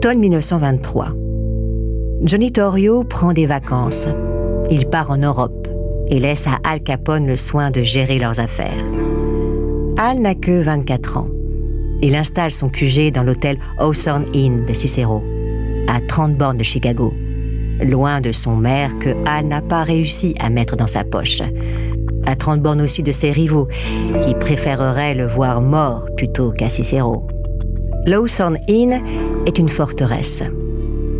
Automne 1923. Johnny Torrio prend des vacances. Il part en Europe et laisse à Al Capone le soin de gérer leurs affaires. Al n'a que 24 ans. Il installe son QG dans l'hôtel Hawthorne Inn de Cicero, à 30 bornes de Chicago, loin de son maire que Al n'a pas réussi à mettre dans sa poche, à 30 bornes aussi de ses rivaux, qui préféreraient le voir mort plutôt qu'à Cicero. L'Hawthorne Inn est une forteresse.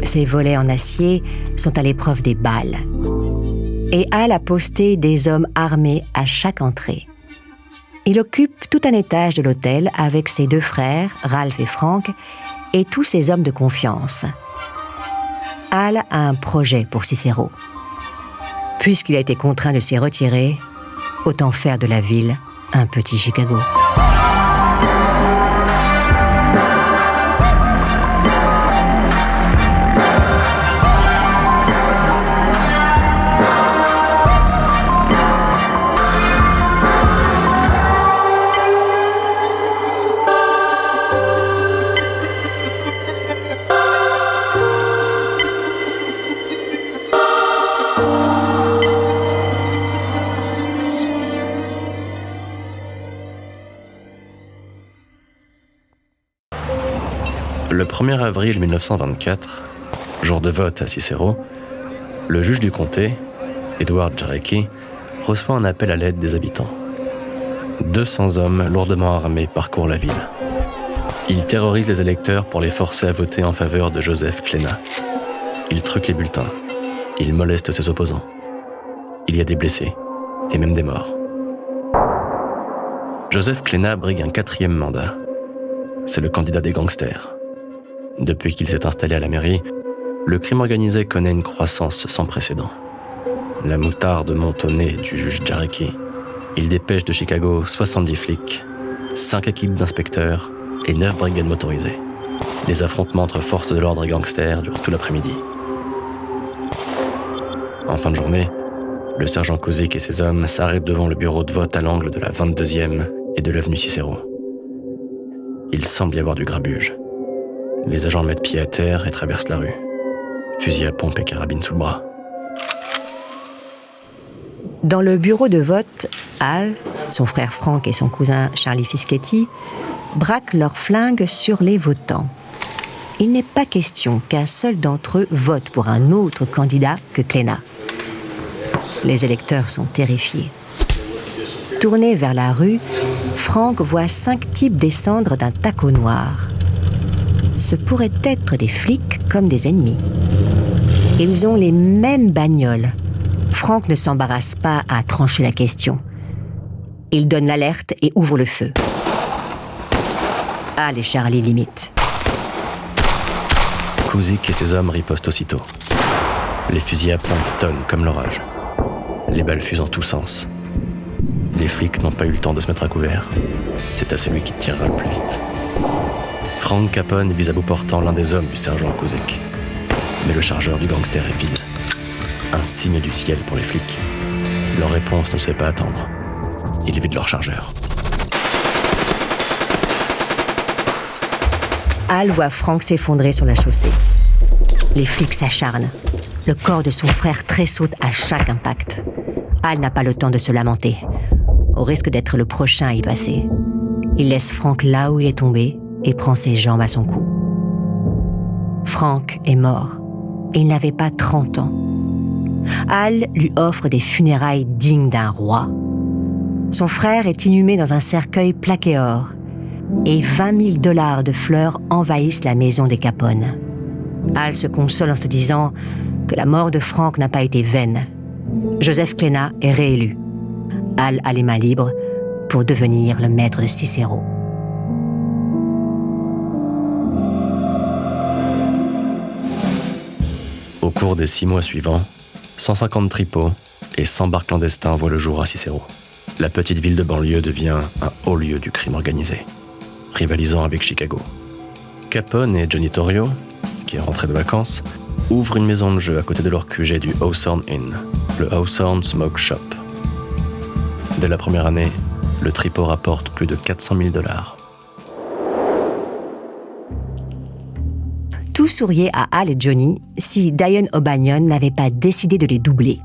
Ses volets en acier sont à l'épreuve des balles. Et Al a posté des hommes armés à chaque entrée. Il occupe tout un étage de l'hôtel avec ses 2 frères, Ralph et Frank, et tous ses hommes de confiance. Al a un projet pour Cicero. Puisqu'il a été contraint de s'y retirer, autant faire de la ville un petit Chicago. Le 1er avril 1924, jour de vote à Cicero, le juge du comté, Edward Jarecki, reçoit un appel à l'aide des habitants. 200 hommes lourdement armés parcourent la ville. Ils terrorisent les électeurs pour les forcer à voter en faveur de Joseph Cléna. Ils truquent les bulletins. Ils molestent ses opposants. Il y a des blessés, et même des morts. Joseph Cléna brigue un 4e mandat. C'est le candidat des gangsters. Depuis qu'il s'est installé à la mairie, le crime organisé connaît une croissance sans précédent. La moutarde monte au nez du juge Jarecki. Il dépêche de Chicago 70 flics, 5 équipes d'inspecteurs et 9 brigades motorisées. Les affrontements entre forces de l'ordre et gangsters durent tout l'après-midi. En fin de journée, le sergent Kuzik et ses hommes s'arrêtent devant le bureau de vote à l'angle de la 22e et de l'avenue Cicero. Il semble y avoir du grabuge. Les agents mettent pied à terre et traversent la rue. Fusil à pompe et carabine sous le bras. Dans le bureau de vote, Al, son frère Frank et son cousin Charlie Fischetti braquent leurs flingues sur les votants. Il n'est pas question qu'un seul d'entre eux vote pour un autre candidat que Cléna. Les électeurs sont terrifiés. Tourné vers la rue, Frank voit 5 types descendre d'un taco noir. Ce pourraient être des flics comme des ennemis. Ils ont les mêmes bagnoles. Frank ne s'embarrasse pas à trancher la question. Il donne l'alerte et ouvre le feu. Al et Charlie limitent. Kuzik et ses hommes ripostent aussitôt. Les fusils à pompe tonnent comme l'orage. Les balles fusent en tous sens. Les flics n'ont pas eu le temps de se mettre à couvert. C'est à celui qui tirera le plus vite. Frank Capone vise à bout portant l'un des hommes du sergent Kuzik. Mais le chargeur du gangster est vide. Un signe du ciel pour les flics. Leur réponse ne se fait pas attendre. Ils vident leur chargeur. Al voit Frank s'effondrer sur la chaussée. Les flics s'acharnent. Le corps de son frère tressaute à chaque impact. Al n'a pas le temps de se lamenter, au risque d'être le prochain à y passer. Il laisse Frank là où il est tombé et prend ses jambes à son cou. Frank est mort. Il n'avait pas 30 ans. Al lui offre des funérailles dignes d'un roi. Son frère est inhumé dans un cercueil plaqué or et $20 000 de fleurs envahissent la maison des Capone. Al se console en se disant que la mort de Frank n'a pas été vaine. Joseph Cléna est réélu. Al a les mains libres pour devenir le maître de Cicero. Au cours des 6 mois suivants, 150 tripots et 100 bars clandestins voient le jour à Cicero. La petite ville de banlieue devient un haut lieu du crime organisé, rivalisant avec Chicago. Capone et Johnny Torrio, qui est rentré de vacances, ouvrent une maison de jeu à côté de leur QG du Hawthorne Inn, le Hawthorne Smoke Shop. Dès la première année, le tripot rapporte plus de $400 000. Tous souriez à Al et Johnny si Diane O'Banion n'avait pas décidé de les doubler.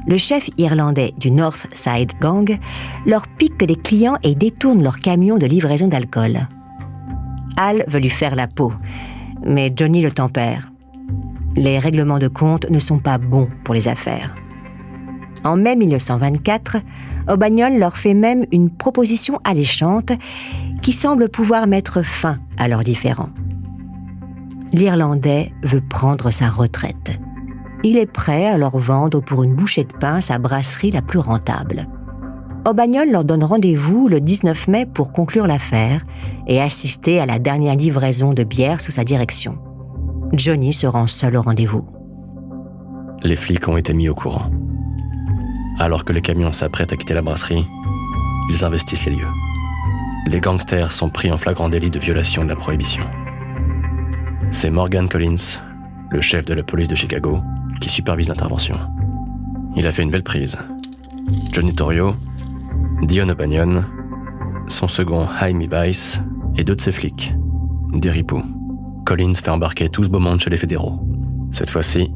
Le chef irlandais du North Side Gang leur pique des clients et détourne leur camion de livraison d'alcool. Al veut lui faire la peau, mais Johnny le tempère. Les règlements de compte ne sont pas bons pour les affaires. En mai 1924, O'Banion leur fait même une proposition alléchante qui semble pouvoir mettre fin à leurs différends. L'Irlandais veut prendre sa retraite. Il est prêt à leur vendre pour une bouchée de pain sa brasserie la plus rentable. O'Banion leur donne rendez-vous le 19 mai pour conclure l'affaire et assister à la dernière livraison de bière sous sa direction. Johnny se rend seul au rendez-vous. Les flics ont été mis au courant. Alors que le camion s'apprête à quitter la brasserie, ils investissent les lieux. Les gangsters sont pris en flagrant délit de violation de la prohibition. C'est Morgan Collins, le chef de la police de Chicago, qui supervise l'intervention. Il a fait une belle prise. Johnny Torrio, Dion O'Banion, son second Jaime Weiss et 2 de ses flics, des ripoux. Collins fait embarquer tout ce beau monde chez les fédéraux. Cette fois-ci,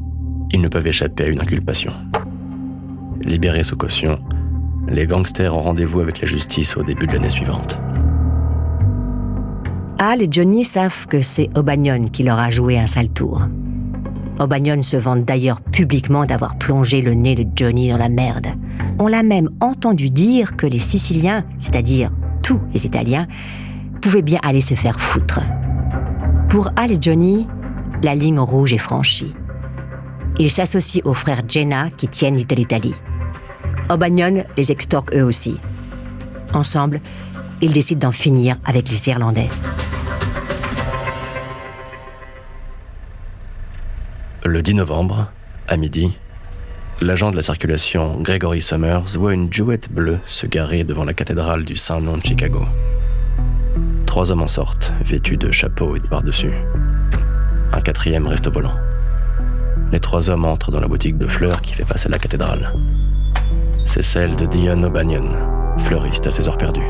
ils ne peuvent échapper à une inculpation. Libérés sous caution, les gangsters ont rendez-vous avec la justice au début de l'année suivante. Al et Johnny savent que c'est O'Banion qui leur a joué un sale tour. O'Banion se vante d'ailleurs publiquement d'avoir plongé le nez de Johnny dans la merde. On l'a même entendu dire que les Siciliens, c'est-à-dire tous les Italiens, pouvaient bien aller se faire foutre. Pour Al et Johnny, la ligne rouge est franchie. Ils s'associent aux frères Jenna qui tiennent Little Italy. O'Banion les extorque eux aussi. Ensemble, ils décident d'en finir avec les Irlandais. Le 10 novembre, à midi, l'agent de la circulation Gregory Summers voit une Jouette bleue se garer devant la cathédrale du Saint-Nom de Chicago. 3 hommes en sortent, vêtus de chapeaux et de pardessus. Un 4e reste au volant. Les 3 hommes entrent dans la boutique de fleurs qui fait face à la cathédrale. C'est celle de Dion O'Banion, fleuriste à ses heures perdues.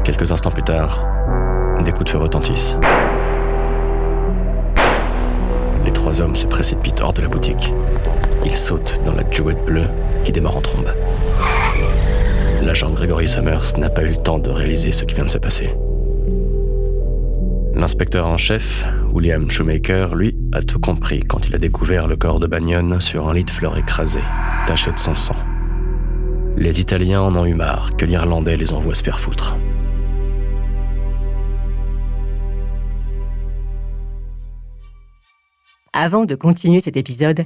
Quelques instants plus tard, des coups de feu retentissent. Les 3 hommes se précipitent hors de la boutique. Ils sautent dans la Jouette bleue qui démarre en trombe. L'agent Gregory Summers n'a pas eu le temps de réaliser ce qui vient de se passer. L'inspecteur en chef, William Shoemaker, lui, a tout compris quand il a découvert le corps d'O'Banion sur un lit de fleurs écrasé, taché de son sang. Les Italiens en ont eu marre que l'Irlandais les envoie se faire foutre. Avant de continuer cet épisode,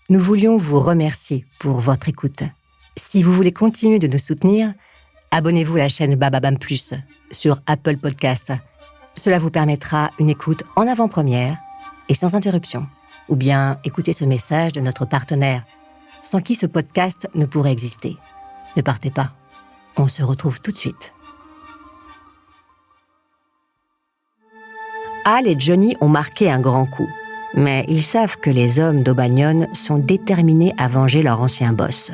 nous voulions vous remercier pour votre écoute. Si vous voulez continuer de nous soutenir, abonnez-vous à la chaîne Bababam Plus sur Apple Podcasts. Cela vous permettra une écoute en avant-première et sans interruption. Ou bien écoutez ce message de notre partenaire, sans qui ce podcast ne pourrait exister. Ne partez pas, on se retrouve tout de suite. Al et Johnny ont marqué un grand coup. Mais ils savent que les hommes d'O'Banion sont déterminés à venger leur ancien boss.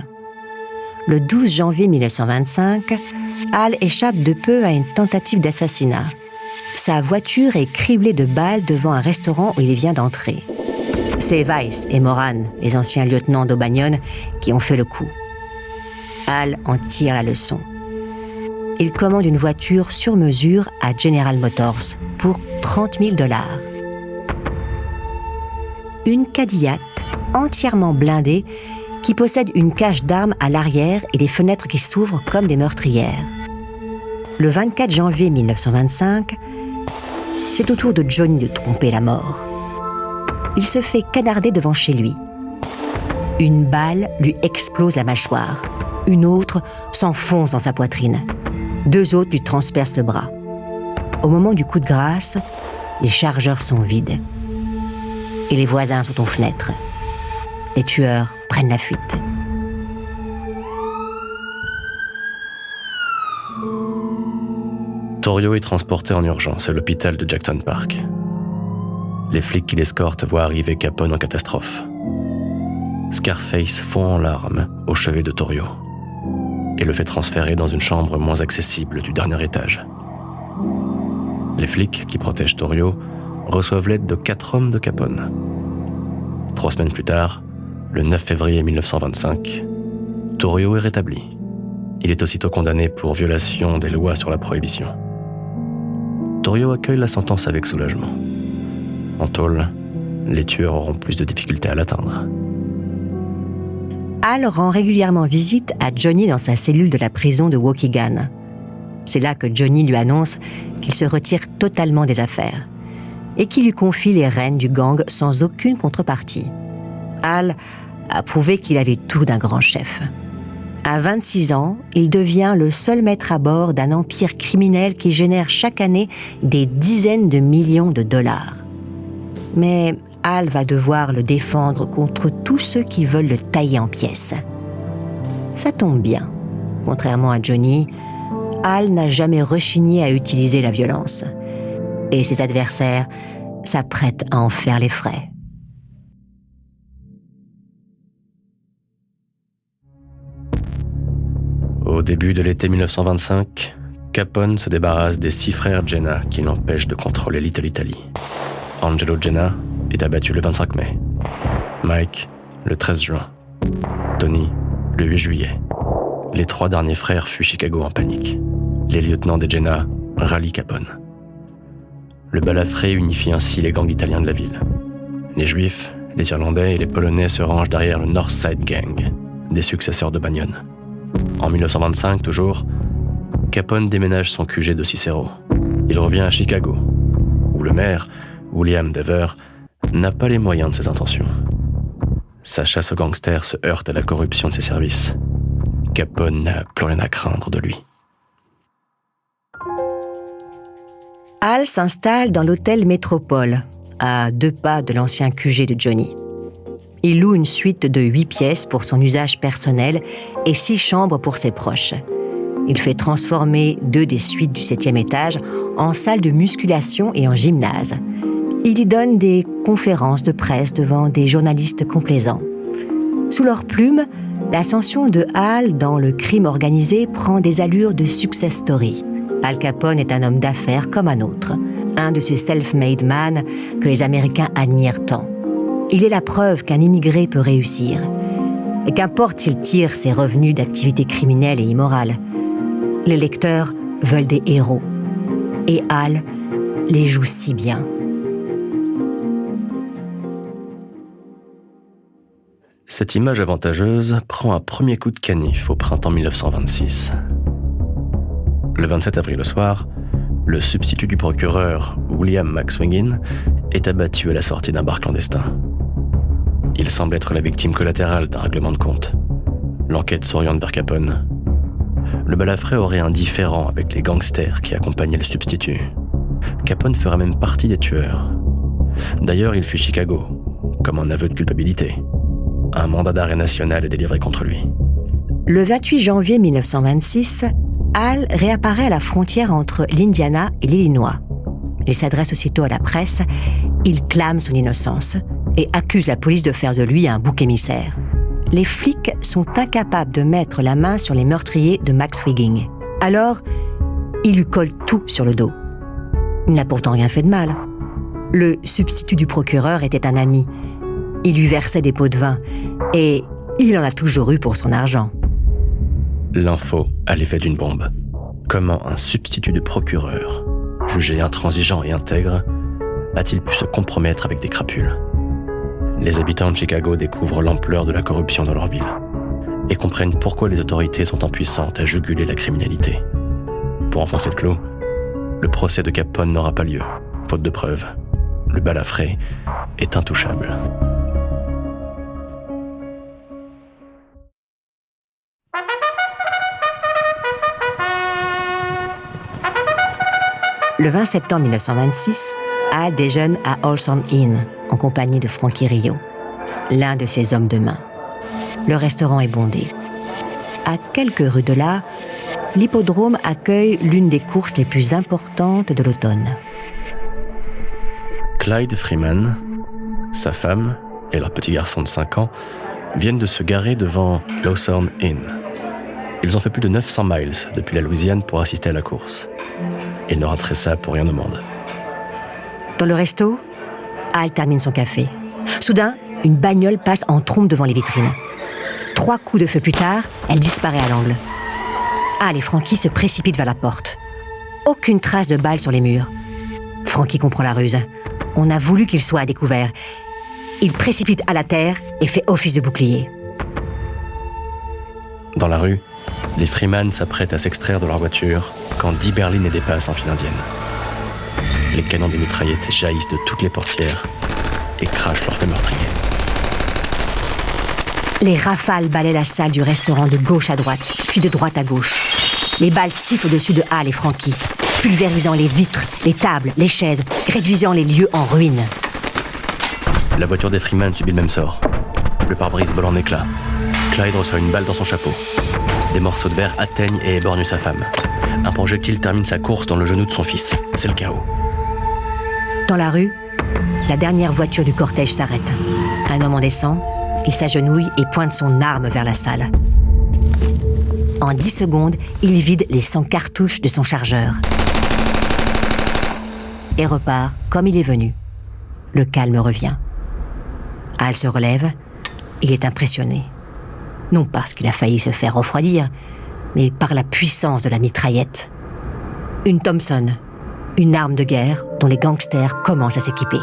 Le 12 janvier 1925, Al échappe de peu à une tentative d'assassinat. Sa voiture est criblée de balles devant un restaurant où il vient d'entrer. C'est Weiss et Moran, les anciens lieutenants d'O'Banion, qui ont fait le coup. Al en tire la leçon. Il commande une voiture sur mesure à General Motors pour $30,000. Une Cadillac entièrement blindée qui possède une cache d'armes à l'arrière et des fenêtres qui s'ouvrent comme des meurtrières. Le 24 janvier 1925, c'est au tour de Johnny de tromper la mort. Il se fait canarder devant chez lui. Une balle lui explose la mâchoire. Une autre s'enfonce dans sa poitrine. 2 autres lui transpercent le bras. Au moment du coup de grâce, les chargeurs sont vides. Et les voisins sont aux fenêtres. Les tueurs prennent la fuite. Torrio est transporté en urgence à l'hôpital de Jackson Park. Les flics qui l'escortent voient arriver Capone en catastrophe. Scarface fond en larmes au chevet de Torrio et le fait transférer dans une chambre moins accessible du dernier étage. Les flics qui protègent Torrio reçoivent l'aide de 4 hommes de Capone. 3 semaines plus tard, le 9 février 1925, Torrio est rétabli. Il est aussitôt condamné pour violation des lois sur la prohibition. Torrio accueille la sentence avec soulagement. En tôle, les tueurs auront plus de difficultés à l'atteindre. Hal rend régulièrement visite à Johnny dans sa cellule de la prison de Waukegan. C'est là que Johnny lui annonce qu'il se retire totalement des affaires et qu'il lui confie les rênes du gang sans aucune contrepartie. Hal a prouvé qu'il avait tout d'un grand chef. À 26 ans, il devient le seul maître à bord d'un empire criminel qui génère chaque année des dizaines de millions de dollars. Mais Hal va devoir le défendre contre tous ceux qui veulent le tailler en pièces. Ça tombe bien. Contrairement à Johnny, Hal n'a jamais rechigné à utiliser la violence. Et ses adversaires s'apprêtent à en faire les frais. Au début de l'été 1925, Capone se débarrasse des 6 frères Jenna qui l'empêchent de contrôler Little Italy. Angelo Jenna est abattu le 25 mai. Mike, le 13 juin. Tony, le 8 juillet. Les 3 derniers frères fuient Chicago en panique. Les lieutenants des Jenna rallient Capone. Le balafré unifie ainsi les gangs italiens de la ville. Les Juifs, les Irlandais et les Polonais se rangent derrière le North Side Gang, des successeurs de Bagnon. En 1925, toujours, Capone déménage son QG de Cicero. Il revient à Chicago, où le maire, William Dever, n'a pas les moyens de ses intentions. Sa chasse aux gangsters se heurte à la corruption de ses services. Capone n'a plus rien à craindre de lui. Hal s'installe dans l'hôtel Métropole, à 2 pas de l'ancien QG de Johnny. Il loue une suite de 8 pièces pour son usage personnel et 6 chambres pour ses proches. Il fait transformer 2 des suites du 7e étage en salle de musculation et en gymnase. Il y donne des conférences de presse devant des journalistes complaisants. Sous leur plume, l'ascension de Hal dans le crime organisé prend des allures de success story. Al Capone est un homme d'affaires comme un autre, un de ces self-made man que les Américains admirent tant. Il est la preuve qu'un immigré peut réussir. Et qu'importe s'il tire ses revenus d'activités criminelles et immorales, les lecteurs veulent des héros. Et Hal les joue si bien. Cette image avantageuse prend un premier coup de canif au printemps 1926. Le 27 avril au soir, le substitut du procureur, William McSwingin, est abattu à la sortie d'un bar clandestin. Il semble être la victime collatérale d'un règlement de compte. L'enquête s'oriente vers Capone. Le balafré aurait un différend avec les gangsters qui accompagnaient le substitut. Capone fera même partie des tueurs. D'ailleurs, il fuit Chicago, comme un aveu de culpabilité. Un mandat d'arrêt national est délivré contre lui. Le 28 janvier 1926, Hal réapparaît à la frontière entre l'Indiana et l'Illinois. Il s'adresse aussitôt à la presse, il clame son innocence et accuse la police de faire de lui un bouc émissaire. Les flics sont incapables de mettre la main sur les meurtriers de McSwingin. Alors, il lui colle tout sur le dos. Il n'a pourtant rien fait de mal. Le substitut du procureur était un ami. Il lui versait des pots de vin et il en a toujours eu pour son argent. L'info a l'effet d'une bombe. Comment un substitut de procureur, jugé intransigeant et intègre, a-t-il pu se compromettre avec des crapules ? Les habitants de Chicago découvrent l'ampleur de la corruption dans leur ville et comprennent pourquoi les autorités sont impuissantes à juguler la criminalité. Pour enfoncer le clou, le procès de Capone n'aura pas lieu, faute de preuves. Le balafré est intouchable. Le 20 septembre 1926, Hal déjeune à Olson Inn, en compagnie de Frankie Rio, l'un de ses hommes de main. Le restaurant est bondé. À quelques rues de là, l'hippodrome accueille l'une des courses les plus importantes de l'automne. Clyde Freeman, sa femme et leur petit garçon de 5 ans viennent de se garer devant l'Hawthorne Inn. Ils ont fait plus de 900 miles depuis la Louisiane pour assister à la course. Ils ne rateraient ça pour rien au monde. Dans le resto, Al termine son café. Soudain, une bagnole passe en trombe devant les vitrines. 3 coups de feu plus tard, elle disparaît à l'angle. Al et Frankie se précipitent vers la porte. Aucune trace de balle sur les murs. Frankie comprend la ruse. On a voulu qu'il soit à découvert. Il précipite Al à terre et fait office de bouclier. Dans la rue, les Freeman s'apprêtent à s'extraire de leur voiture quand 10 berlines les dépassent en file indienne. Les canons des mitraillettes jaillissent de toutes les portières et crachent leur feu meurtrier. Les rafales balaient la salle du restaurant de gauche à droite, puis de droite à gauche. Les balles sifflent au-dessus de Al et Frankie, pulvérisant les vitres, les tables, les chaises, réduisant les lieux en ruines. La voiture des Freeman subit le même sort. Le pare-brise vole en éclats. Clyde reçoit une balle dans son chapeau. Des morceaux de verre atteignent et éborgnent sa femme. Un projectile termine sa course dans le genou de son fils. C'est le chaos. Dans la rue, la dernière voiture du cortège s'arrête. Un homme en descend, il s'agenouille et pointe son arme vers la salle. En 10 secondes, il vide les 100 cartouches de son chargeur. Et repart comme il est venu. Le calme revient. Al se relève, il est impressionné. Non parce qu'il a failli se faire refroidir, mais par la puissance de la mitraillette. Une Thompson, une arme de guerre dont les gangsters commencent à s'équiper.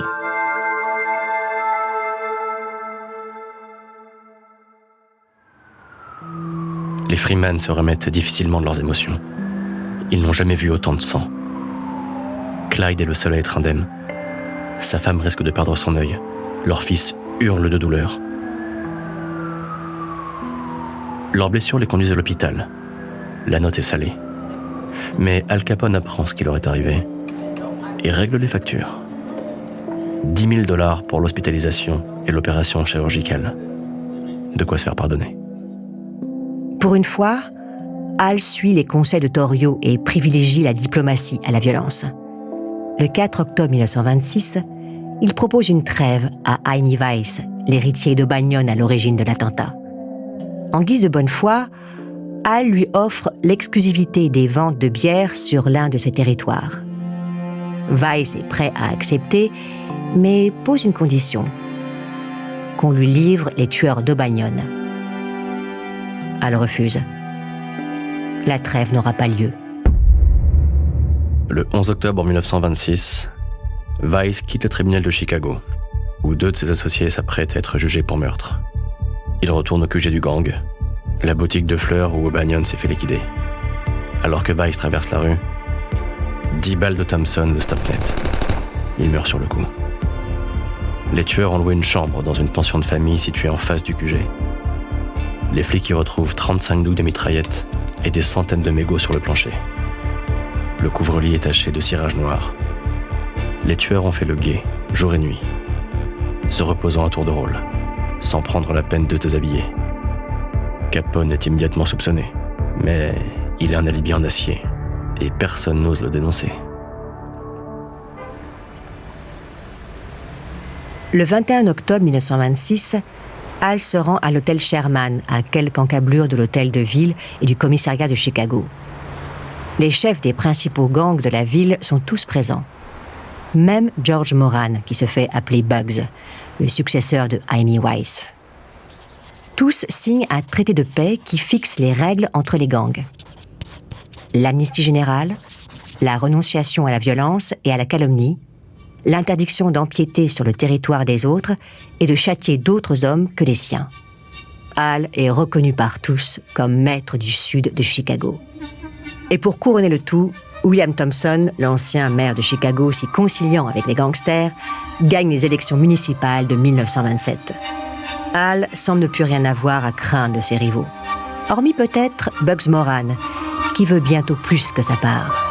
Les Freeman se remettent difficilement de leurs émotions. Ils n'ont jamais vu autant de sang. Clyde est le seul à être indemne. Sa femme risque de perdre son œil. Leur fils hurle de douleur. Leurs blessures les conduisent à l'hôpital. La note est salée. Mais Al Capone apprend ce qui leur est arrivé et règle les factures. $10,000 pour l'hospitalisation et l'opération chirurgicale. De quoi se faire pardonner. Pour une fois, Al suit les conseils de Torrio et privilégie la diplomatie à la violence. Le 4 octobre 1926, il propose une trêve à Hymie Weiss, l'héritier d'O'Banion à l'origine de l'attentat. En guise de bonne foi, Al lui offre l'exclusivité des ventes de bière sur l'un de ses territoires. Weiss est prêt à accepter, mais pose une condition. Qu'on lui livre les tueurs d'O'Banion. Al refuse. La trêve n'aura pas lieu. Le 11 octobre 1926, Weiss quitte le tribunal de Chicago, où 2 de ses associés s'apprêtent à être jugés pour meurtre. Il retourne au QG du gang, la boutique de fleurs où O'Banion s'est fait liquider. Alors que Weiss traverse la rue, 10 balles de Thompson le stoppent net. Il meurt sur le coup. Les tueurs ont loué une chambre dans une pension de famille située en face du QG. Les flics y retrouvent 35 douilles de mitraillettes et des centaines de mégots sur le plancher. Le couvre-lit est taché de cirage noir. Les tueurs ont fait le guet, jour et nuit, se reposant à tour de rôle, sans prendre la peine de déshabiller. Capone est immédiatement soupçonné, mais il a un alibi en acier, et personne n'ose le dénoncer. Le 21 octobre 1926, Al se rend à l'hôtel Sherman, à quelques encablures de l'hôtel de ville et du commissariat de Chicago. Les chefs des principaux gangs de la ville sont tous présents. Même George Moran, qui se fait appeler Bugs, le successeur de Hymie Weiss. Tous signent un traité de paix qui fixe les règles entre les gangs. L'amnistie générale, la renonciation à la violence et à la calomnie, l'interdiction d'empiéter sur le territoire des autres et de châtier d'autres hommes que les siens. Al est reconnu par tous comme maître du sud de Chicago. Et pour couronner le tout, William Thompson, l'ancien maire de Chicago si conciliant avec les gangsters, gagne les élections municipales de 1927. Al semble ne plus rien avoir à craindre de ses rivaux, hormis peut-être Bugs Moran, qui veut bientôt plus que sa part.